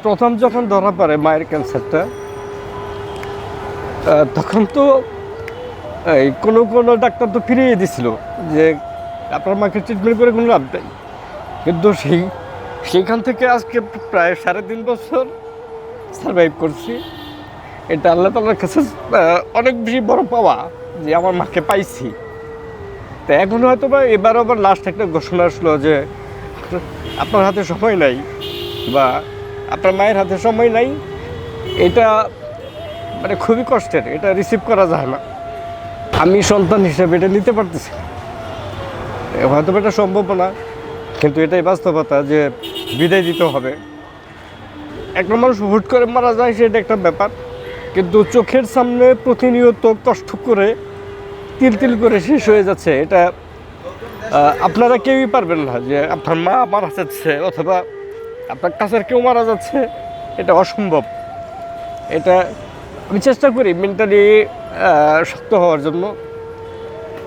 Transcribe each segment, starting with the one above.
প্রথম যখন ধরা পড়ে মায়ের ক্যান্সারটা, তখন তো এই কোনো ডাক্তার তো ফিরিয়ে দিছিল যে আপনার মাকে ট্রিটমেন্ট করে কোনো লাভ নেই। কিন্তু সেইখান থেকে আজকে প্রায় 3.5 বছর সারভাইভ করছি। এটা আল্লাহ তাআলার কাছে অনেক বেশি বড় পাওয়া যে আমার মাকে পাইছি। তো এখন হয়তো বা এবার আবার লাস্ট একটা ঘোষণা আসলো যে আপনার হাতে সময় নাই বা আপনার মায়ের হাতে সময় নাই। এটা মানে খুবই কষ্টের, এটা রিসিভ করা যায় না। আমি সন্তান হিসেবে এটা নিতে পারতেছি না। হয়তো এটা সম্ভব না, কিন্তু এটাই বাস্তবতা যে বিদায় দিতে হবে। একটা মানুষ হুট করে মারা যায় সেটা একটা ব্যাপার, কিন্তু চোখের সামনে প্রতিনিয়ত কষ্ট করে তিল তিল করে শেষ হয়ে যাচ্ছে। এটা আপনারা কেউই পারবেন না যে আপনার মা মারা যাচ্ছে অথবা আপনার কাছের কেউ মারা যাচ্ছে, এটা অসম্ভব। এটা আমি চেষ্টা করি মেন্টালি শক্ত হওয়ার জন্য,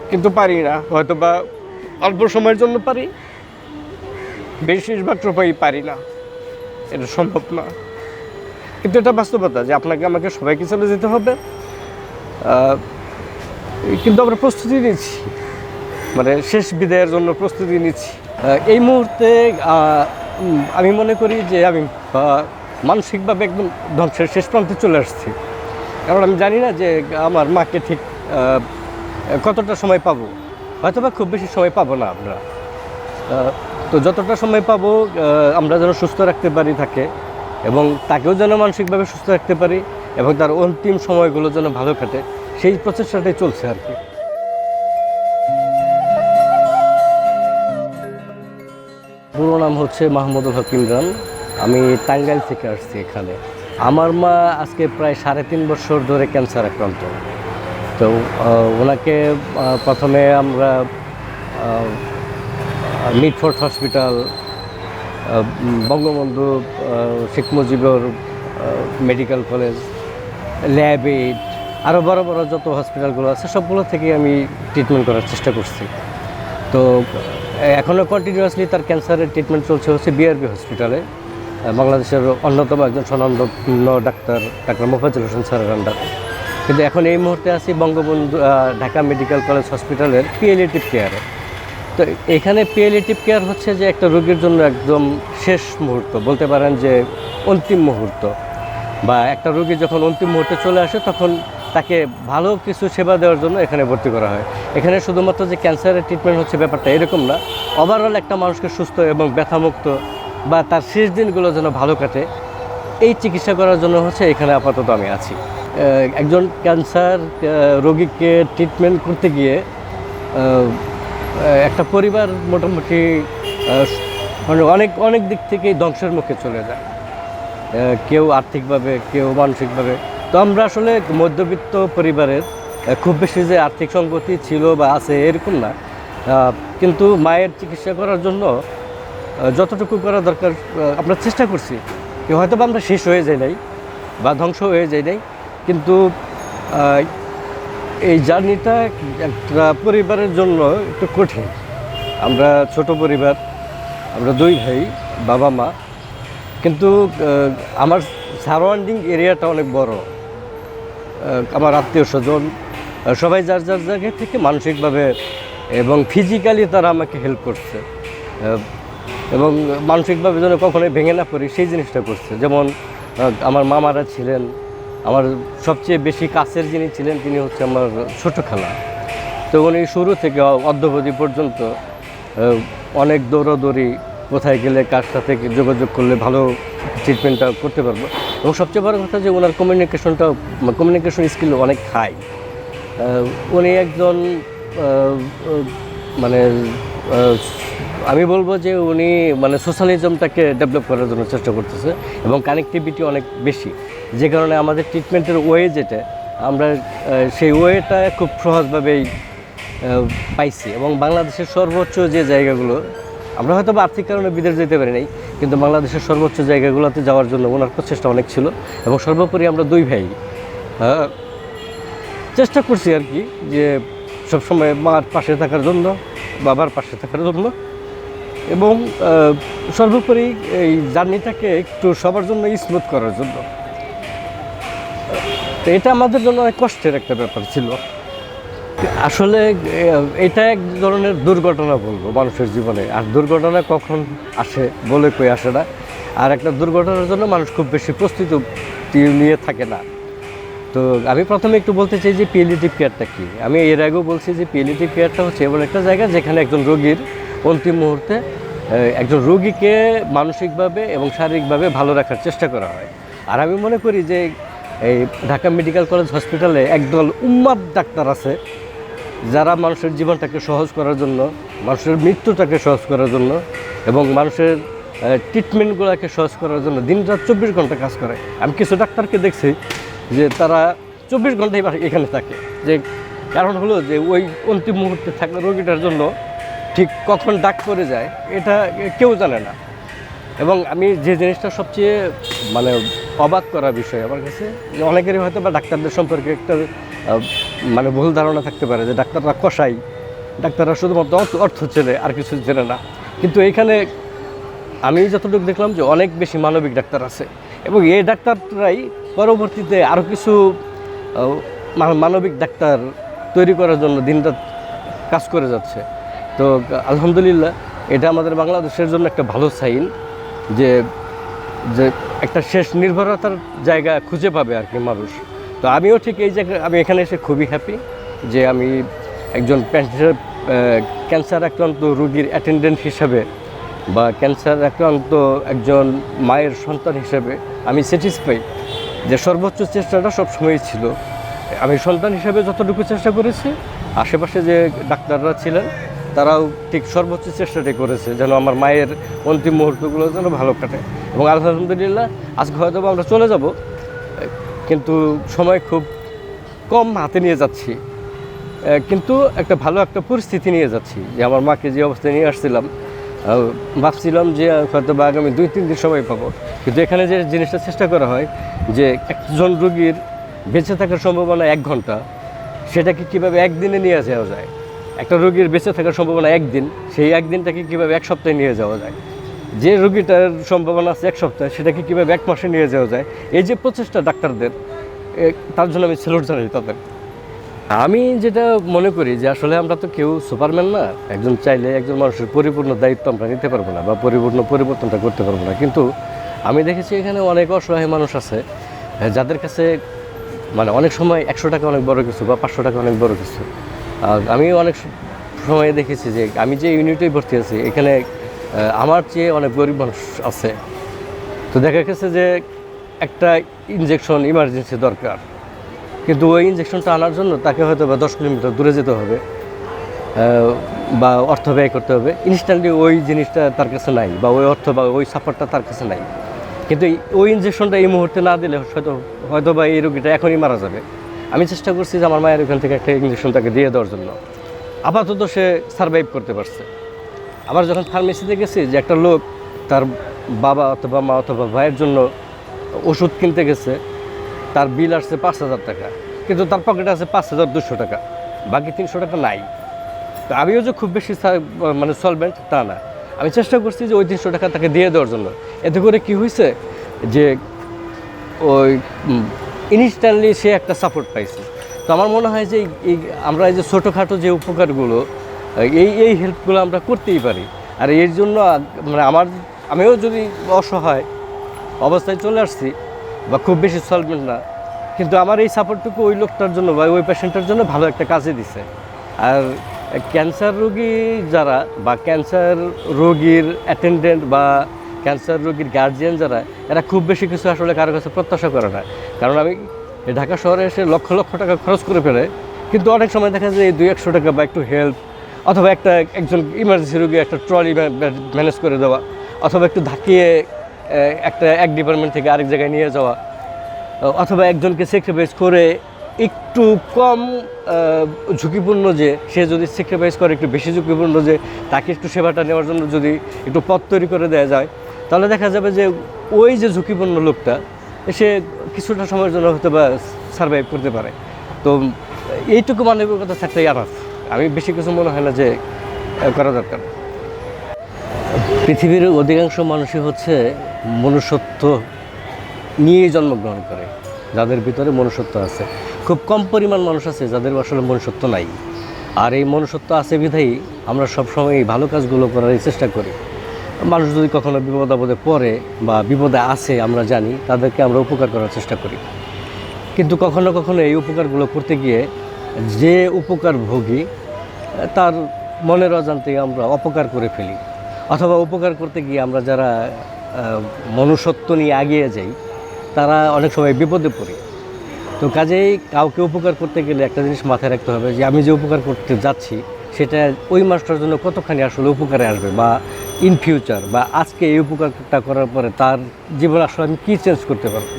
কিন্তু পারি না। হয়তো বা অল্প সময়ের জন্য পারি, বেশিরভাগ সময় পারি না, এটা সম্ভব না। কিন্তু এটা বাস্তবতা যে আপনাকে আমাকে সবাইকে চলে যেতে হবে। কিন্তু আমরা প্রস্তুতি নিচ্ছি, মানে শেষ বিদায়ের জন্য প্রস্তুতি নিচ্ছি। এই মুহূর্তে আমি মনে করি যে আমি মানসিকভাবে একদম ধ্বংসের শেষ প্রান্তে চলে আসছি। কারণ আমি জানি না যে আমার মাকে ঠিক কতটা সময় পাবো। হয়তো বা খুব বেশি সময় পাবো না আমরা। তো যতটা সময় পাবো আমরা যেন সুস্থ রাখতে পারি তাকে, এবং তাকেও যেন মানসিকভাবে সুস্থ রাখতে পারি, এবং তার অন্তিম সময়গুলো যেন ভালো কাটে, সেই প্রচেষ্টাটাই চলছে আর কি। পুরো নাম হচ্ছে মাহমুদুল হক ইমরান। আমি টাঙ্গাইল থেকে আসছি এখানে। আমার মা আজকে প্রায় 3.5 বছর ধরে ক্যান্সার আক্রান্ত। তো ওনাকে প্রথমে আমরা Mitford hospital, Bangabandhu Sheikh Mujibur medical college, lab, আরও বড় বড় যত হসপিটালগুলো আছে সবগুলো থেকে আমি ট্রিটমেন্ট করার চেষ্টা করছি। তো এখনও কন্টিনিউয়াসলি তার ক্যান্সারের ট্রিটমেন্ট চলছে হচ্ছে বিআরবি হসপিটালে, বাংলাদেশের অন্যতম একজন স্বনামধন্য ডাক্তার মোফাজ্জল হোসেন স্যারের আন্ডারে। কিন্তু এখন এই মুহূর্তে আছি বঙ্গবন্ধু ঢাকা মেডিকেল কলেজ হসপিটালের পিএলিয়েটিভ কেয়ারে। তো এখানে পিএলিয়েটিভ কেয়ার হচ্ছে যে একটা রোগীর জন্য একদম শেষ মুহূর্ত, বলতে পারেন যে অন্তিম মুহূর্ত, বা একটা রোগী যখন অন্তিম মুহূর্তে চলে আসে তখন তাকে ভালো কিছু সেবা দেওয়ার জন্য এখানে ভর্তি করা হয়। এখানে শুধুমাত্র যে ক্যান্সারের ট্রিটমেন্ট হচ্ছে ব্যাপারটা এরকম না, ওভারঅল একটা মানুষকে সুস্থ এবং ব্যথামুক্ত বা তার শেষ দিনগুলো যেন ভালো কাটে, এই চিকিৎসা করার জন্য হচ্ছে এখানে আপাতত আমি আছি। একজন ক্যান্সার রোগীকে ট্রিটমেন্ট করতে গিয়ে একটা পরিবার মোটামুটি মানে অনেক দিক থেকেই ধ্বংসের মুখে চলে যায়, কেউ আর্থিকভাবে, কেউ মানসিকভাবে। তো আমরা আসলে মধ্যবিত্ত পরিবারের, খুব বেশি যে আর্থিক সংগতি ছিল বা আছে এরকম না, কিন্তু মায়ের চিকিৎসা করার জন্য যতটুকু করা দরকার আমরা চেষ্টা করছি। হয়তো বা আমরা শেষ হয়ে যাই নাই বা ধ্বংস হয়ে যাই নাই, কিন্তু এই জার্নিটা একটা পরিবারের জন্য একটু কঠিন। আমরা ছোট পরিবার, আমরা 2 ভাই, বাবা মা, কিন্তু আমার সারাউন্ডিং এরিয়াটা অনেক বড়। আমার আত্মীয় স্বজন সবাই যার যার জায়গা থেকে মানসিকভাবে এবং ফিজিক্যালি তারা আমাকে হেল্প করছে, এবং মানসিকভাবে যেন কখনোই ভেঙে না পড়ি সেই জিনিসটা করছে। যেমন আমার মামারা ছিলেন, আমার সবচেয়ে বেশি কাছের যিনি ছিলেন তিনি হচ্ছে আমার ছোটো খালা। তো উনি শুরু থেকে অদ্যাবধি পর্যন্ত অনেক দৌড়াদৌড়ি, কোথায় গেলে কার সাথে যোগাযোগ করলে ভালো ট্রিটমেন্টটা করতে পারবো, এবং সবচেয়ে বড় কথা যে ওনার কমিউনিকেশন স্কিল অনেক হাই। উনি একজন মানে আমি বলবো যে উনি মানে সোশ্যালিজমটাকে ডেভেলপ করার জন্য চেষ্টা করতেছে, এবং কানেক্টিভিটি অনেক বেশি, যে কারণে আমাদের ট্রিটমেন্টের ওয়ে যেটা আমরা সেই ওয়েটা খুব সহজভাবেই পাইছি। এবং বাংলাদেশের সর্বোচ্চ যে জায়গাগুলো, আমরা হয়তো বা আর্থিক কারণে বিদেশ যেতে পারি নাই, কিন্তু বাংলাদেশের সর্বোচ্চ জায়গাগুলোতে যাওয়ার জন্য ওনার প্রচেষ্টা অনেক ছিল। এবং সর্বোপরি আমরা 2 ভাই চেষ্টা করছি আর কি, যে সবসময় মার পাশে থাকার জন্য, বাবার পাশে থাকার জন্য। এবং সর্বোপরি এই জার্নিটাকে একটু সবার জন্য স্মুথ করার জন্য। তো এটা আমাদের জন্য অনেক কষ্টের একটা ব্যাপার ছিল। আসলে এটা এক ধরনের দুর্ঘটনা বলবো মানুষের জীবনে। আর দুর্ঘটনা কখন আসে বলে কই আসে না। আর একটা দুর্ঘটনার জন্য মানুষ খুব বেশি প্রস্তুতি নিয়ে থাকে না। তো আমি প্রথমে একটু বলতে চাই যে পিএলিটিভ কেয়ারটা কী। আমি এর আগেও বলছি যে পিএলিটিভ কেয়ারটা হচ্ছে এমন একটা জায়গা যেখানে একজন রোগীর অন্তিম মুহূর্তে একজন রোগীকে মানসিকভাবে এবং শারীরিকভাবে ভালো রাখার চেষ্টা করা হয়। আর আমি মনে করি যে এই ঢাকা মেডিকেল কলেজ হসপিটালে একদল উম্মাদ ডাক্তার আছে যারা মানুষের জীবনটাকে সহজ করার জন্য, মানুষের মৃত্যুটাকে সহজ করার জন্য এবং মানুষের ট্রিটমেন্টগুলোকে সহজ করার জন্য দিনরাত 24 ঘন্টা কাজ করে। আমি কিছু ডাক্তারকে দেখছি যে তারা 24 ঘন্টাই এখানে থাকে। যে কারণ হলো যে ওই অন্তিম মুহূর্তে থাকা রোগীটার জন্য ঠিক কখন ডাক পড়ে যায় এটা কেউ জানে না। এবং আমি যে জিনিসটা সবচেয়ে মানে অবাক করা বিষয় আমার কাছে, যে অনেকেরই হয়তো বা ডাক্তারদের সম্পর্কে একটা মানে ভুল ধারণা থাকতে পারে যে ডাক্তাররা কসাই, ডাক্তাররা শুধুমাত্র অর্থ চেনে, আর কিছু চেনে না। কিন্তু এইখানে আমি যতটুকু দেখলাম যে অনেক বেশি মানবিক ডাক্তার আছে এবং এই ডাক্তাররাই পরবর্তীতে আরও কিছু মানবিক ডাক্তার তৈরি করার জন্য দিনরাত কাজ করে যাচ্ছে। তো আলহামদুলিল্লাহ এটা আমাদের বাংলাদেশের জন্য একটা ভালো সাইন যে যে একটা শেষ নির্ভরতার জায়গা খুঁজে পাবে আর কি মানুষ। তো আমিও ঠিক এই জায়গায় আমি এখানে এসে খুবই হ্যাপি যে আমি একজন ক্যান্সার আক্রান্ত রোগীর অ্যাটেন্ডেন্ট হিসাবে বা ক্যান্সার আক্রান্ত একজন মায়ের সন্তান হিসেবে আমি স্যাটিসফাই যে সর্বোচ্চ চেষ্টাটা সবসময়ই ছিল। আমি সন্তান হিসেবে যতটুকু চেষ্টা করেছি, আশেপাশে যে ডাক্তাররা ছিলেন তারাও ঠিক সর্বোচ্চ চেষ্টাটাই করেছে যেন আমার মায়ের অন্তিম মুহূর্তগুলো যেন ভালো কাটে। এবং আলহামদুলিল্লাহ আজকে হয়তো আমরা চলে যাব, কিন্তু সময় খুব কম হাতে নিয়ে যাচ্ছি, কিন্তু একটা ভালো একটা পরিস্থিতি নিয়ে যাচ্ছি। যে আমার মাকে যে অবস্থায় নিয়ে আসছিলাম ভাবছিলাম যে হয়তো বা আগামী 2-3 দিন সময় পাবো, কিন্তু এখানে যে জিনিসটা চেষ্টা করা হয় যে একজন রোগীর বেঁচে থাকার সম্ভাবনা 1 ঘন্টা, সেটাকে কীভাবে একদিনে নিয়ে যাওয়া যায়। একটা রোগীর বেঁচে থাকার সম্ভাবনা 1 দিন, সেই 1 দিনটাকে কীভাবে 1 সপ্তাহে নিয়ে যাওয়া যায়। যে রোগীটার সম্ভাবনা আছে 1 সপ্তাহে, সেটাকে কীভাবে 1 মাসে নিয়ে যাওয়া যায়। এই যে প্রচেষ্টা ডাক্তারদের, তার জন্য আমি স্যালুট জানাই তাদের। আমি যেটা মনে করি যে আসলে আমরা তো কেউ সুপারম্যান না, একজন চাইলে একজন মানুষের পরিপূর্ণ দায়িত্ব আমরা নিতে পারবো না বা পরিপূর্ণ পরিবর্তনটা করতে পারবো না। কিন্তু আমি দেখেছি এখানে অনেক অসহায় মানুষ আছে যাদের কাছে মানে অনেক সময় 100 টাকা অনেক বড় কিছু বা 500 টাকা অনেক বড় কিছু। আমি অনেক সময় দেখেছি যে আমি যে ইউনিটেই ভর্তি আছি এখানে আমার চেয়ে অনেক গরিব মানুষ আছে। তো দেখা গেছে যে একটা ইনজেকশন ইমার্জেন্সি দরকার, কিন্তু ওই ইনজেকশনটা আনার জন্য তাকে হয়তো বা 10 কিলোমিটার দূরে যেতে হবে বা অর্থ ব্যয় করতে হবে। ইনস্ট্যান্টলি ওই জিনিসটা তার কাছে নাই বা ওই অর্থ বা ওই সাপোর্টটা তার কাছে নাই। কিন্তু ওই ইনজেকশনটা এই মুহূর্তে না দিলে হয়তো বা এই রোগীটা এখনই মারা যাবে। আমি চেষ্টা করছি যে আমার মায়ের ওখান থেকে একটা ইনজেকশন তাকে দিয়ে দেওয়ার জন্য। আপাতত সে সারভাইভ করতে পারছে। আবার যখন ফার্মেসিতে গেছি যে একটা লোক তার বাবা অথবা মা অথবা ভাইয়ের জন্য ওষুধ কিনতে গেছে, তার বিল আসছে 5,000 টাকা, কিন্তু তার পকেটে আছে 5,200 টাকা, বাকি 300 টাকা নাই। তো আমিও যে খুব বেশি মানে সলভেন্ট তা না, আমি চেষ্টা করছি যে ওই 300 টাকা তাকে দিয়ে দেওয়ার জন্য। এতে করে কি হয়েছে যে ওই ইনস্ট্যান্টলি সে একটা সাপোর্ট পাইছে। তো আমার মনে হয় যে আমরা এই যে ছোটোখাটো যে উপকারগুলো এই হেল্পগুলো আমরা করতেই পারি। আর এর জন্য মানে আমিও যদি অসহায় অবস্থায় চলে আসছি বা খুব বেশি সলভেন্ট না, কিন্তু আমার এই সাপোর্টটুকু ওই লোকটার জন্য বা ওই পেশেন্টের জন্য ভালো একটা কাজে দিছে। আর ক্যান্সার রোগী যারা বা ক্যান্সার রোগীর অ্যাটেন্ডেন্ট বা ক্যান্সার রোগীর গার্জিয়ান যারা, এরা খুব বেশি কিছু আসলে কারো কাছে প্রত্যাশা করে না। কারণ আমি ঢাকা শহরে এসে লক্ষ লক্ষ টাকা খরচ করে ফেলে, কিন্তু অনেক সময় দেখা যায় 200-100 টাকা বা একটু হেল্প, অথবা একজন ইমার্জেন্সি রোগী একটা ট্রলি ম্যানেজ করে দেওয়া, অথবা একটু ধাকিয়ে এক ডিপার্টমেন্ট থেকে আরেক জায়গায় নিয়ে যাওয়া, অথবা একজনকে স্যাক্রিফাইস করে একটু কম ঝুঁকিপূর্ণ যে সে যদি স্যাক্রিফাইস করে একটু বেশি ঝুঁকিপূর্ণ যে তাকে একটু সেবাটা নেওয়ার জন্য যদি একটু পথ তৈরি করে দেওয়া যায়, তাহলে দেখা যাবে যে ওই যে ঝুঁকিপূর্ণ লোকটা সে কিছুটা সময়ের জন্য হয়তো বা সারভাইভ করতে পারে। তো এইটুকু মানবিকতা থাকতেই আনাফ। আমি বেশি কিছু মনে হয় না যে করা দরকার। পৃথিবীর অধিকাংশ মানুষই হচ্ছে মনুষ্যত্ব নিয়ে জন্মগ্রহণ করে, যাদের ভিতরে মনুষ্যত্ব আছে। খুব কম পরিমাণ মানুষ আছে যাদের আসলে মনুষ্যত্ব নাই। আর এই মনুষ্যত্ব আছে বিধায়ী আমরা সবসময় এই ভালো কাজগুলো করার চেষ্টা করি। মানুষ যদি কখনো বিপদ আপদে পড়ে বা বিপদে আসে, আমরা জানি তাদেরকে আমরা উপকার করার চেষ্টা করি। কিন্তু কখনো কখনো এই উপকারগুলো করতে গিয়ে যে উপকার ভোগী তার মনের অজান্তে আমরা অপকার করে ফেলি, অথবা উপকার করতে গিয়ে আমরা যারা মনুষ্যত্ব নিয়ে এগিয়ে যাই তারা অনেক সময় বিপদে পড়ি। তো কাজেই কাউকে উপকার করতে গেলে একটা জিনিস মাথায় রাখতে হবে যে আমি যে উপকার করতে যাচ্ছি সেটা ওই মানুষটার জন্য কতখানি আসলে উপকারে আসবে, বা ইন ফিউচার বা আজকে এই উপকারটা করার পরে তার জীবন আসলে আমি কী চেঞ্জ করতে পারবো।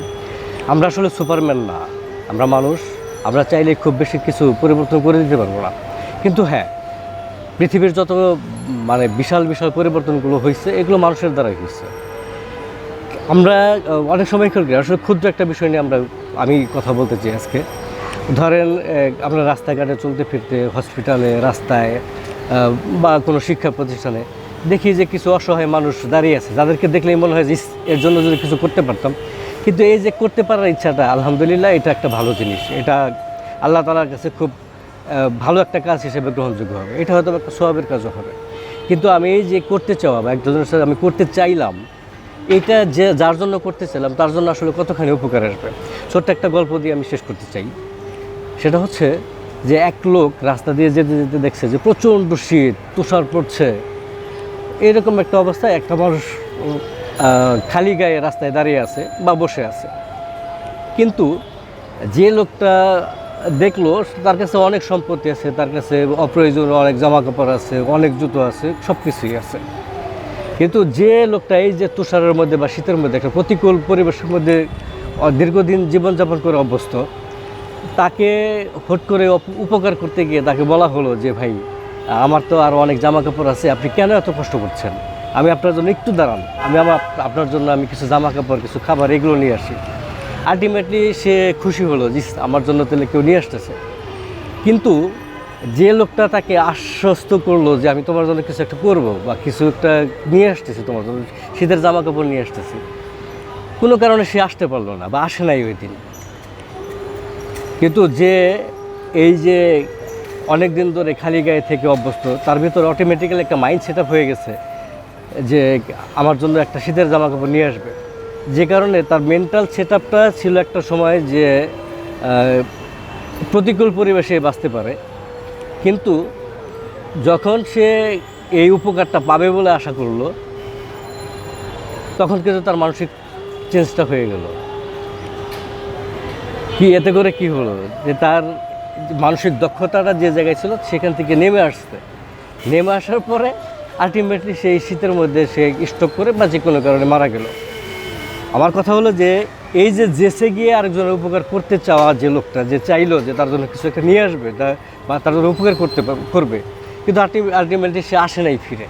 আমরা আসলে সুপারম্যান না, আমরা মানুষ। আমরা চাইলে খুব বেশি কিছু পরিবর্তন করে দিতে পারবো না। কিন্তু হ্যাঁ, পৃথিবীর যত বিশাল বিশাল পরিবর্তনগুলো হয়েছে এগুলো মানুষের দ্বারাই হয়েছে। আমরা অনেক সময় খেয়াল করি আসলে ক্ষুদ্র একটা বিষয় নিয়ে আমি কথা বলতে চাই আজকে। ধরেন আমরা রাস্তাঘাটে চলতে ফিরতে, হসপিটালে, রাস্তায় বা কোনো শিক্ষা প্রতিষ্ঠানে দেখি যে কিছু অসহায় মানুষ দাঁড়িয়ে আছে, যাদেরকে দেখলেই মনে হয় যে এর জন্য যদি কিছু করতে পারতাম। কিন্তু এই যে করতে পারার ইচ্ছাটা, আলহামদুলিল্লাহ, এটা একটা ভালো জিনিস। এটা আল্লাহ তাআলার কাছে খুব ভালো একটা কাজ হিসেবে গ্রহণযোগ্য হবে। এটা হয়তো একটা সওয়াবের কাজও হবে। কিন্তু আমি এই যে করতে চাওয়া বা একজনের সাথে আমি করতে চাইলাম, এটা যে যার জন্য করতে চাইলাম তার জন্য আসলে কতখানি উপকার আসবে। ছোট্ট একটা গল্প দিয়ে আমি শেষ করতে চাই। সেটা হচ্ছে যে এক লোক রাস্তা দিয়ে যেতে যেতে দেখছে যে প্রচণ্ড শীত, তুষার পড়ছে। এরকম একটা অবস্থায় একটা মানুষ খালি গায়ে রাস্তায় দাঁড়িয়ে আছে বা বসে আছে। কিন্তু যে লোকটা দেখলো তার কাছে অনেক সম্পত্তি আছে, তার কাছে অপ্রয়োজনীয় অনেক জামা কাপড় আছে, অনেক জুতো আছে, সব কিছুই আছে। কিন্তু যে লোকটা এই যে তুষারের মধ্যে বা শীতের মধ্যে একটা প্রতিকূল পরিবেশের মধ্যে দীর্ঘদিন জীবনযাপন করে অভ্যস্ত, তাকে হুট করে উপকার করতে গিয়ে তাকে বলা হলো যে ভাই, আমার তো আরও অনেক জামা কাপড় আছে, আপনি কেন এত কষ্ট করছেন? আমি আপনার জন্য একটু দাঁড়ান, আপনার জন্য আমি কিছু জামা কাপড়, কিছু খাবার এগুলো নিয়ে আসি। আলটিমেটলি সে খুশি হলো যে আমার জন্য তাহলে কেউ নিয়ে আসতেছে। কিন্তু যে লোকটা তাকে আশ্বস্ত করলো যে আমি তোমার জন্য কিছু একটা করবো বা কিছু একটা নিয়ে আসতেছি, তোমার জন্য শীতের জামা কাপড় নিয়ে আসতেছি, কোনো কারণে সে আসতে পারলো না বা আসে নাই ওই দিন। কিন্তু যে এই যে অনেক দিন ধরে খালি গায়ে থেকে অভ্যস্ত, তার ভিতরে অটোমেটিক্যালি একটা মাইন্ড সেট আপ হয়ে গেছে যে আমার জন্য একটা শীতের জামা কাপড় নিয়ে আসবে। যে কারণে তার মেন্টাল সেট আপটা ছিল একটা সময় যে প্রতিকূল পরিবেশে বাঁচতে পারে। কিন্তু যখন সে এই উপকারটা পাবে বলে আশা করলো, তখন কিন্তু তার মানসিক চেঞ্জটা হয়ে গেল। কি এতে করে কি হলো যে তার মানসিক দক্ষতাটা যে জায়গায় ছিল সেখান থেকে নেমে আসার পরে আলটিমেটলি সেই শীতের মধ্যে সে স্ট্রোক করে বা যে কোনো কারণে মারা গেল। আমার কথা হলো যে এই যে জেসে গিয়ে আরেকজনের উপকার করতে চাওয়া যে লোকটা, যে চাইলো যে তার জন্য কিছু একটা নিয়ে আসবে বা তার জন্য উপকার করবে, কিন্তু আলটিমেটলি সে আসে নাই ফিরে।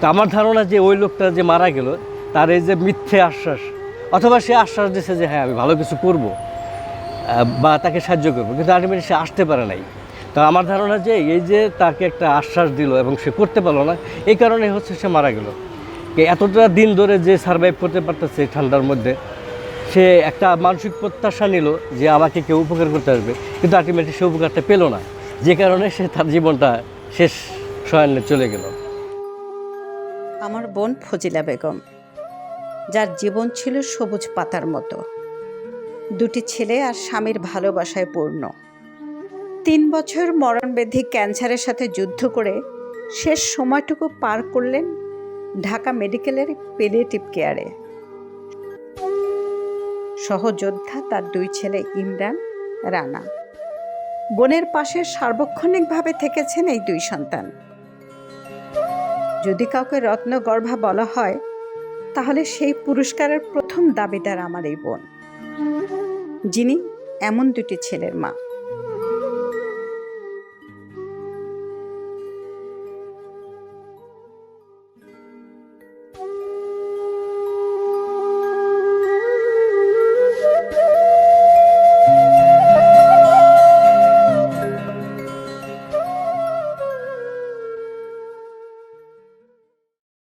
তো আমার ধারণা যে ওই লোকটা যে মারা গেল, তার এই যে মিথ্যে আশ্বাস, অথবা সে আশ্বাস দিয়েছে যে হ্যাঁ আমি ভালো কিছু করব বা তাকে সাহায্য করবো, কিন্তু আলটিমেটলি সে আসতে পারে নাই। তো আমার ধারণা যে এই যে তাকে একটা আশ্বাস দিল এবং সে করতে পারলো না, এই কারণে হচ্ছে সে মারা গেল। এতটা দিন ধরে যে সারভাইভ করতে পারতেছে ঠান্ডার মধ্যে, সে একটা মানসিক প্রত্যাশা নিল যে আমাকে কেউ উপকার করতে আসবে, কিন্তু আলটিমেটলি সে উপকারটা পেল না, যে কারণে সে তার জীবনটা শেষ শয়নে চলে গেল। আমার বোন ফজিলা বেগম, যার জীবন ছিল সবুজ পাতার মতো, দুটি ছেলে আর স্বামীর ভালোবাসায় পূর্ণ। 3 বছর মরণব্যাধি ক্যান্সারের সাথে যুদ্ধ করে শেষ সময়টুকু পার করলেন ঢাকা মেডিকেলের প্যালিয়েটিভ কেয়ারে। সহযোদ্ধা তার 2 ছেলে ইমরান, রানা। বোনের পাশে সার্বক্ষণিকভাবে থেকেছেন এই 2 সন্তান। যদি কাউকে রত্নগর্ভা বলা হয়, তাহলে সেই পুরস্কারের প্রথম দাবিদার আমার এই বোন, যিনি এমন 2টি ছেলের মা।